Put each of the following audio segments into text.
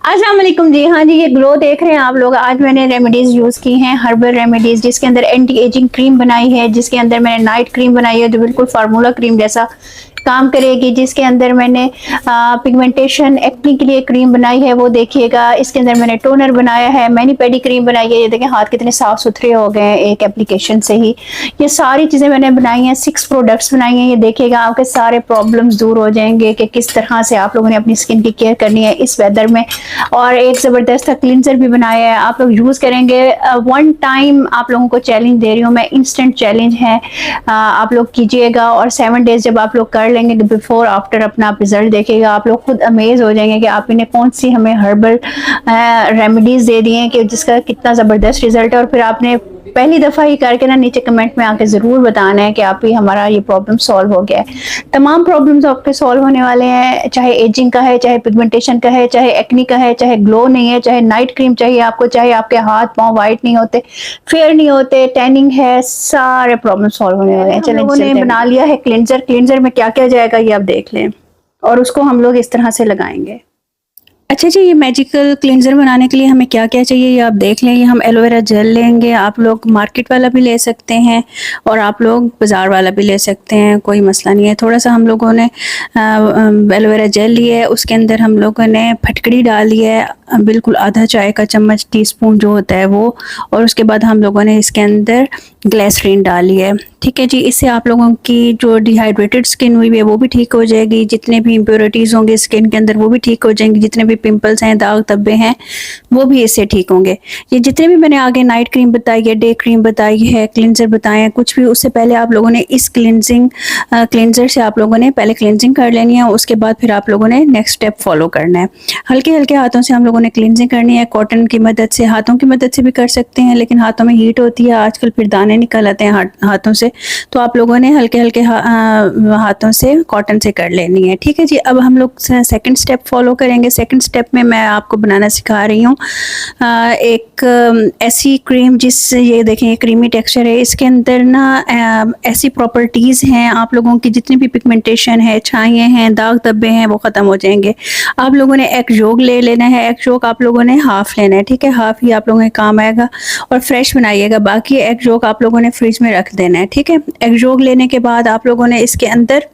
अस्सलाम वालेकुम जी। हाँ जी, ये ग्लो देख रहे हैं आप लोग। आज मैंने रेमेडीज यूज़ की हैं, हर्बल रेमेडीज, जिसके अंदर एंटी एजिंग क्रीम बनाई है, जिसके अंदर मैंने नाइट क्रीम बनाई है जो बिल्कुल फार्मूला क्रीम जैसा काम करेगी, जिसके अंदर मैंने पिगमेंटेशन एक्ने के लिए क्रीम बनाई है, वो देखिएगा। इसके अंदर मैंने टोनर बनाया है, मैनी पेडी क्रीम बनाई है। ये देखें हाथ कितने साफ सुथरे हो गए हैं एक एप्लीकेशन से ही। ये सारी चीज़ें मैंने बनाई हैं, 6 प्रोडक्ट्स बनाई हैं। ये देखिएगा आपके सारे प्रॉब्लम्स दूर हो जाएंगे कि किस तरह से आप लोगों ने अपनी स्किन की केयर करनी है इस वेदर में। और एक ज़बरदस्त क्लिनजर भी बनाया है, आप लोग यूज़ करेंगे। वन टाइम आप लोगों को चैलेंज दे रही हूँ मैं, इंस्टेंट चैलेंज है, आप लोग कीजिएगा। और 7 डेज जब आप लोग कर लेंगे तो बिफोर आफ्टर अपना आप रिजल्ट देखिएगा, आप लोग खुद अमेज हो जाएंगे कि आप इन्हें कौन सी हमें हर्बल रेमेडीज दे दी हैं कि जिसका कितना ज़बरदस्त रिजल्ट है। और फिर आपने पहली दफ़ा ही करके ना नीचे कमेंट में आके ज़रूर बताना है कि आप ही हमारा ये प्रॉब्लम सॉल्व हो गया है। तमाम प्रॉब्लम्स आपके सॉल्व होने वाले हैं, चाहे एजिंग का है, चाहे पिगमेंटेशन का है, चाहे एक्नी का है, चाहे ग्लो नहीं है, चाहे नाइट क्रीम चाहिए आपको, चाहे आपके हाथ पाँव वाइट नहीं होते, फेयर नहीं होते, टैनिंग है, सारे प्रॉब्लम सॉल्व होने वाले हैं। चलिए, लोगों ने बना लिया है क्लिनजर। क्लिनजर में क्या क्या जाएगा ये आप देख लें, और उसको हम लोग इस तरह से लगाएंगे। अच्छा जी, ये मैजिकल क्लींजर बनाने के लिए हमें क्या क्या चाहिए ये आप देख लें। ये हम एलोवेरा जेल लेंगे, आप लोग मार्केट वाला भी ले सकते हैं और आप लोग बाज़ार वाला भी ले सकते हैं, कोई मसला नहीं है। थोड़ा सा हम लोगों ने एलोवेरा जेल लिया है, उसके अंदर हम लोगों ने फटकड़ी डाली है, बिल्कुल आधा चाय का चम्मच टीस्पून जो होता है वो। और उसके बाद हम लोगों ने इसके अंदर ग्लिसरीन डाली है। ठीक है जी, इससे आप लोगों की जो डिहाइड्रेटेड स्किन हुई है वो भी ठीक हो जाएगी, जितने भी इम्प्योरिटीज़ होंगे स्किन के अंदर वो भी ठीक हो जाएंगी, जितने भी पिंपल्स हैं, दाग धब्बे हैं, वो भी इससे ठीक होंगे। ये जितने भी मैंने आगे नाइट क्रीम बताई है, डे क्रीम बताई है, क्लिनजर बताए हैं, कुछ भी उससे पहले आप लोगों ने इस क्लिनजर से आप लोगों ने पहले क्लिनजिंग कर लेनी है। उसके बाद फिर आप लोगों ने नेक्स्ट स्टेप फॉलो करना है। हल्के हल्के हाथों से हम लोगों ने क्लिनजिंग करनी है, कॉटन की मदद से, हाथों की मदद से भी कर सकते हैं, लेकिन हाथों में हीट होती है आजकल, फिर दाने निकल आते हैं हाथों से, तो आप लोगों ने हल्के हल्के हाथों से कॉटन से कर लेनी है। ठीक है जी, अब हम लोग सेकंड स्टेप फॉलो करेंगे। सेकंड स्टेप में मैं आपको बनाना सिखा रही हूँ एक ऐसी क्रीम जिस, ये देखें ये क्रीमी टेक्सचर है, इसके अंदर ना ऐसी प्रॉपर्टीज़ हैं, आप लोगों की जितनी भी पिगमेंटेशन है, छाइयाँ हैं, दाग धब्बे हैं, वो ख़त्म हो जाएंगे। आप लोगों ने एक जोग ले लेना है, एक जोग आप लोगों ने हाफ़ लेना है। ठीक है, हाफ़ ही आप लोगों के काम आएगा और फ्रेश बनाइएगा, बाकी एक जोग आप लोगों ने फ्रिज में रख देना है। ठीक है, एक जोग लेने के बाद आप लोगों ने इसके अंदर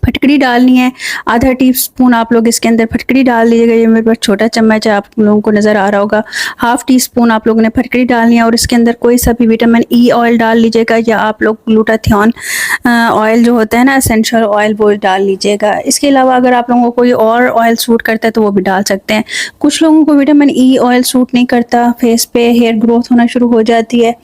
फटकड़ी डालनी है, आधा टीस्पून आप लोग इसके अंदर फटकड़ी डाल दीजिएगा। ये मेरे पास छोटा चम्मच है, आप लोगों को नज़र आ रहा होगा। हाफ टी स्पून आप लोगों ने फटकड़ी डालनी है और इसके अंदर कोई सा भी विटामिन ई ऑयल डाल लीजिएगा, या आप लोग ग्लूटाथियोन ऑयल जो होता है ना, एसेंशियल ऑयल, वो डाल लीजिएगा। इसके अलावा अगर आप लोगों को कोई और ऑयल सूट करता है तो वो भी डाल सकते हैं। कुछ लोगों को विटामिन ई ऑयल सूट नहीं करता, फेस पे हेयर ग्रोथ होना शुरू हो जाती है,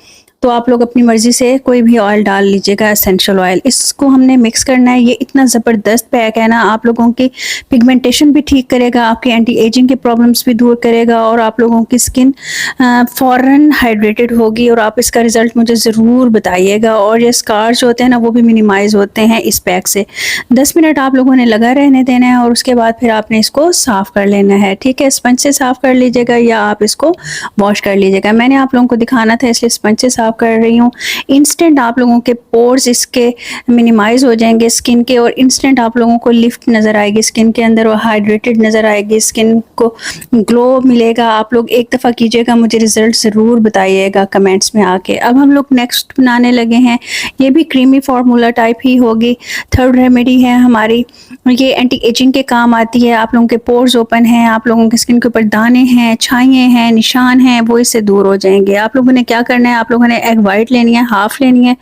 तो आप लोग अपनी मर्ज़ी से कोई भी ऑयल डाल लीजिएगा, एसेंशियल ऑयल। इसको हमने मिक्स करना है। ये इतना ज़बरदस्त पैक है ना, आप लोगों की पिगमेंटेशन भी ठीक करेगा, आपके एंटी एजिंग के प्रॉब्लम्स भी दूर करेगा, और आप लोगों की स्किन फ़ौरन हाइड्रेटेड होगी। और आप इसका रिज़ल्ट मुझे ज़रूर बताइएगा। और ये स्कार्स जो होते हैं ना, वो भी मिनिमाइज़ होते हैं इस पैक से। 10 मिनट आप लोगों ने लगा रहने देना है और उसके बाद फिर आपने इसको साफ़ कर लेना है। ठीक है, स्पंज से साफ़ कर लीजिएगा या आप इसको वॉश कर लीजिएगा। मैंने आप लोगों को दिखाना था इसलिए स्पंज से साफ़ कर रही हूँ। इंस्टेंट आप लोगों के पोर्स इसके मिनिमाइज हो जाएंगे स्किन के, और इंस्टेंट आप लोगों को लिफ्ट नज़र आएगी स्किन के अंदर, और हाइड्रेटेड नज़र आएगी, स्किन को ग्लो मिलेगा। आप लोग एक दफ़ा कीजिएगा, मुझे रिजल्ट ज़रूर बताइएगा कमेंट्स में आके। अब हम लोग नेक्स्ट बनाने लगे हैं, ये भी क्रीमी फार्मूला टाइप ही होगी। थर्ड रेमेडी है हमारी, ये एंटी एजिंग के काम आती है। आप लोगों के पोर्स ओपन हैं, आप लोगों के स्किन के ऊपर दाने हैं, छाइयाँ हैं, निशान हैं, वो इससे दूर हो जाएंगे। आप लोगों ने क्या करना है, आप लोगों ने एग वाइट लेनी है, हाफ लेनी है,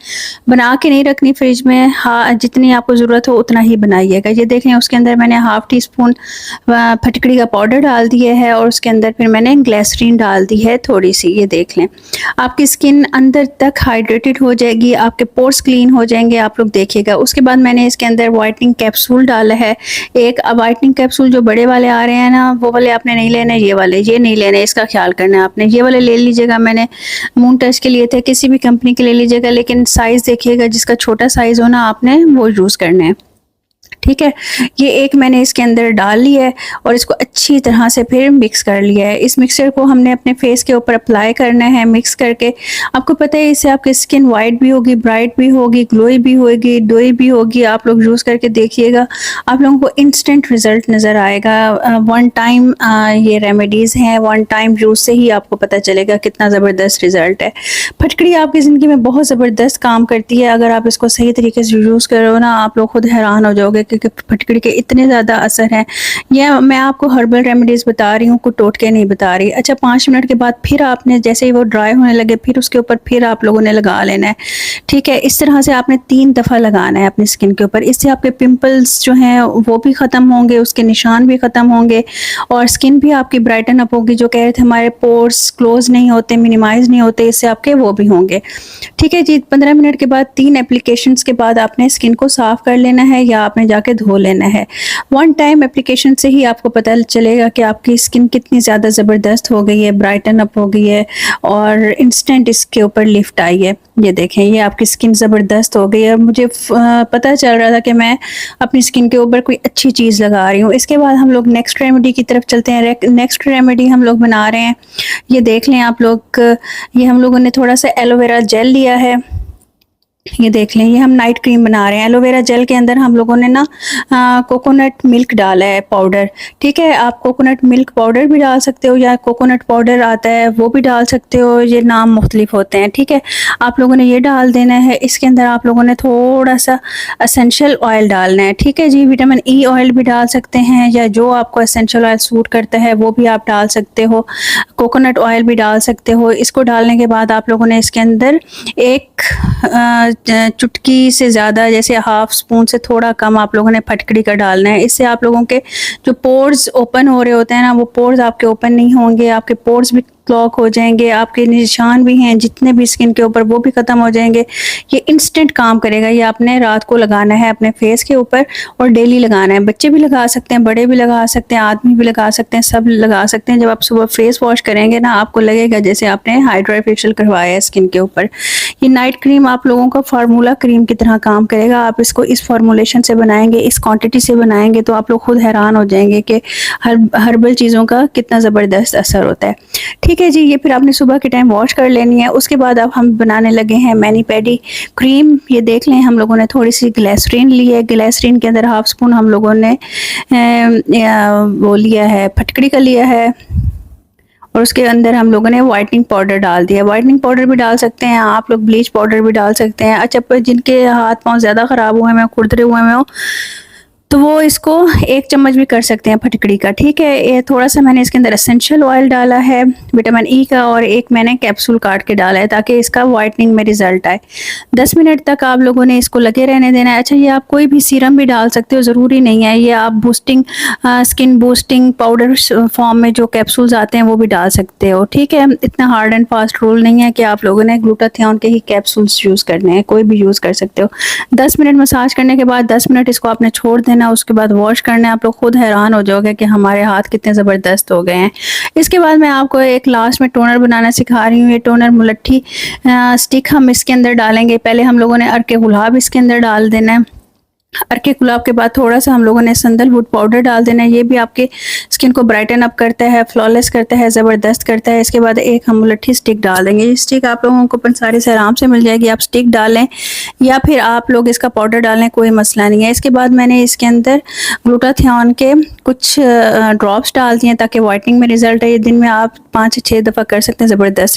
बना के नहीं रखनी फ्रिज में। हाँ, जितनी आपको ज़रूरत हो उतना ही बनाइएगा। ये देख लें, उसके अंदर मैंने हाफ टी स्पून फटकड़ी का पाउडर डाल दिया है, और उसके अंदर फिर मैंने ग्लिसरीन डाल दी है थोड़ी सी। ये देख लें, आपकी स्किन अंदर तक हाइड्रेटेड हो जाएगी, आपके पोर्स क्लीन हो जाएंगे, आप लोग देखिएगा। उसके बाद मैंने इसके अंदर वाइटनिंग कैप्सूल डाला है एक। अब वाइटनिंग कैप्सूल जो बड़े वाले आ रहे हैं ना, वो वाले आपने नहीं लेने, ये नहीं लेने, इसका ख्याल करना है आपने। ये वाले ले लीजिएगा, मैंने मून टच के लिए थे, किसी भी कंपनी के ले लीजिएगा, लेकिन साइज़ देखिएगा, जिसका छोटा साइज़ हो ना आपने वो यूज़ करना है। ठीक है, ये एक मैंने इसके अंदर डाल लिया है और इसको अच्छी तरह से फिर मिक्स कर लिया है। इस मिक्सचर को हमने अपने फेस के ऊपर अप्लाई करना है मिक्स करके। आपको पता है इससे आपकी स्किन वाइट भी होगी, ब्राइट भी होगी, ग्लोई भी होगी, डोई भी होगी। आप लोग यूज़ करके देखिएगा, आप लोगों को इंस्टेंट रिजल्ट नज़र आएगा। वन टाइम ये रेमेडीज़ हैं, वन टाइम यूज़ से ही आपको पता चलेगा कितना ज़बरदस्त रिजल्ट है। फटकड़ी आपकी ज़िंदगी में बहुत ज़बरदस्त काम करती है। अगर आप इसको सही तरीके से यूज़ करो ना, आप लोग खुद हैरान हो जाओगे कि फटकड़ी के इतने ज़्यादा असर हैं। यह मैं आपको हर्बल रेमेडीज़ बता रही हूँ, कोई टोटके नहीं बता रही। अच्छा, 5 मिनट के बाद फिर आपने जैसे ही वो ड्राई होने लगे फिर उसके ऊपर फिर आप लोगों ने लगा लेना है। ठीक है, इस तरह से आपने 3 दफ़ा लगाना है अपनी स्किन के ऊपर। इससे आपके पिंपल्स जो हैं वो भी ख़त्म होंगे, उसके निशान भी ख़त्म होंगे और स्किन भी आपकी ब्राइटन अप होगी। जो कह रहे थे हमारे पोर्स क्लोज नहीं होते, मिनिमाइज नहीं होते, इससे आपके वो भी होंगे। ठीक है जी, 15 मिनट के बाद 3 एप्लीकेशंस के बाद आपने स्किन को साफ़ कर लेना है या आपने जाके धो लेना है। वन टाइम एप्लीकेशन से ही आपको पता चलेगा कि आपकी स्किन कितनी ज़्यादा ज़बरदस्त हो गई है, ब्राइटन अप हो गई है और इंस्टेंट इसके ऊपर लिफ्ट आई है। ये देखें, ये आपकी स्किन ज़बरदस्त हो गई है। मुझे पता चल रहा था कि मैं अपनी स्किन के ऊपर कोई अच्छी चीज़ लगा रही हूँ। इसके बाद हम लोग नेक्स्ट रेमेडी की तरफ चलते हैं। नेक्स्ट रेमेडी हम लोग बना रहे हैं, ये देख लें आप लोग। ये हम लोगों ने थोड़ा सा एलोवेरा जेल लिया है, ये देख लें। ये हम नाइट क्रीम बना रहे हैं। एलोवेरा जेल के अंदर हम लोगों ने ना कोकोनट मिल्क डाला है पाउडर। ठीक है, आप कोकोनट मिल्क पाउडर भी डाल सकते हो या कोकोनट पाउडर आता है वो भी डाल सकते हो, ये नाम मुख्तलिफ होते हैं। ठीक है, आप लोगों ने ये डाल देना है। इसके अंदर आप लोगों ने थोड़ा सा एसेंशियल ऑयल डालना है। ठीक है जी, विटामिन ई ऑयल भी डाल सकते हैं या जो आपको एसेंशियल ऑयल सूट करता है वो भी आप डाल सकते हो। कोकोनट ऑयल भी डाल सकते हो। इसको डालने के बाद आप लोगों ने इसके अंदर एक चुटकी से ज़्यादा, जैसे हाफ स्पून से थोड़ा कम आप लोगों ने फटकड़ी का डालना है। इससे आप लोगों के जो पोर्स ओपन हो रहे होते हैं ना, वो पोर्स आपके ओपन नहीं होंगे, आपके पोर्स भी क्लॉक हो जाएंगे, आपके निशान भी हैं जितने भी स्किन के ऊपर वो भी ख़त्म हो जाएंगे। ये इंस्टेंट काम करेगा। ये आपने रात को लगाना है अपने फेस के ऊपर और डेली लगाना है। बच्चे भी लगा सकते हैं, बड़े भी लगा सकते हैं, आदमी भी लगा सकते हैं, सब लगा सकते हैं। जब आप सुबह फेस वॉश करेंगे ना, आपको लगेगा जैसे आपने हाइड्रा फेशियल करवाया है स्किन के ऊपर। ये नाइट क्रीम आप लोगों का फार्मूला क्रीम की तरह काम करेगा। आप इसको इस फॉर्मुलेशन से बनाएंगे, इस क्वांटिटी से बनाएंगे तो आप लोग खुद हैरान हो जाएंगे कि हर्बल चीज़ों का कितना ज़बरदस्त असर होता है। ठीक है जी, ये फिर आपने सुबह के टाइम वॉश कर लेनी है। उसके बाद अब हम बनाने लगे हैं मैनी पेडी क्रीम। ये देख लें, हम लोगों ने थोड़ी सी ग्लिसरीन ली है। ग्लिसरीन के अंदर हाफ स्पून हम लोगों ने वो लिया है, फटकड़ी का लिया है और उसके अंदर हम लोगों ने वाइटनिंग पाउडर डाल दिया। वाइटनिंग पाउडर भी डाल सकते हैं आप लोग, ब्लीच पाउडर भी डाल सकते हैं। अच्छा, पर जिनके हाथ पाँव ज़्यादा ख़राब हुए हैं, खुरदरे हुए हैं, तो वो इसको 1 चम्मच भी कर सकते हैं फटकड़ी का। ठीक है, ये थोड़ा सा मैंने इसके अंदर एसेंशियल ऑयल डाला है विटामिन ई का और एक मैंने कैप्सूल काट के डाला है ताकि इसका वाइटनिंग में रिजल्ट आए। 10 मिनट तक आप लोगों ने इसको लगे रहने देना है। अच्छा, ये आप कोई भी सीरम भी डाल सकते हो, ज़रूरी नहीं है। ये आप boosting skin boosting powder form में जो कैप्सूल्स आते हैं वो भी डाल सकते हो। ठीक है, इतना हार्ड एंड फास्ट रूल नहीं है कि आप लोगों ने ग्लूटाथियोन के ही कैप्सूल्स यूज़ करने हैं, कोई भी यूज़ कर सकते हो। 10 मिनट मसाज करने के बाद 10 मिनट इसको आपने छोड़ देना, उसके बाद वॉश करना है। आप लोग खुद हैरान हो जाओगे कि हमारे हाथ कितने ज़बरदस्त हो गए हैं। इसके बाद मैं आपको एक लास्ट में टोनर बनाना सिखा रही हूँ। ये टोनर मुलट्ठी स्टिक हम इसके अंदर डालेंगे। पहले हम लोगों ने अर्के गुलाब इसके अंदर डाल देना है। अर्के गुलाब के बाद थोड़ा सा हम लोगों ने संदलवुड पाउडर डाल देना है। ये भी आपके स्किन को ब्राइटन अप करता है, फ्लॉलेस करता है, ज़बरदस्त करता है। इसके बाद एक हम मुलट्ठी स्टिक डाल देंगे। ये स्टिक आप लोगों को पंसारी से आराम से मिल जाएगी। आप स्टिक डालें या फिर आप लोग इसका पाउडर डालें, कोई मसला नहीं है। इसके बाद मैंने इसके अंदर ग्लूटाथियोन के कुछ ड्रॉप्स डाल दिए ताकि वाइटनिंग में रिजल्ट है। ये दिन में आप 5 से 6 दफ़ा कर सकते हैं, ज़बरदस्त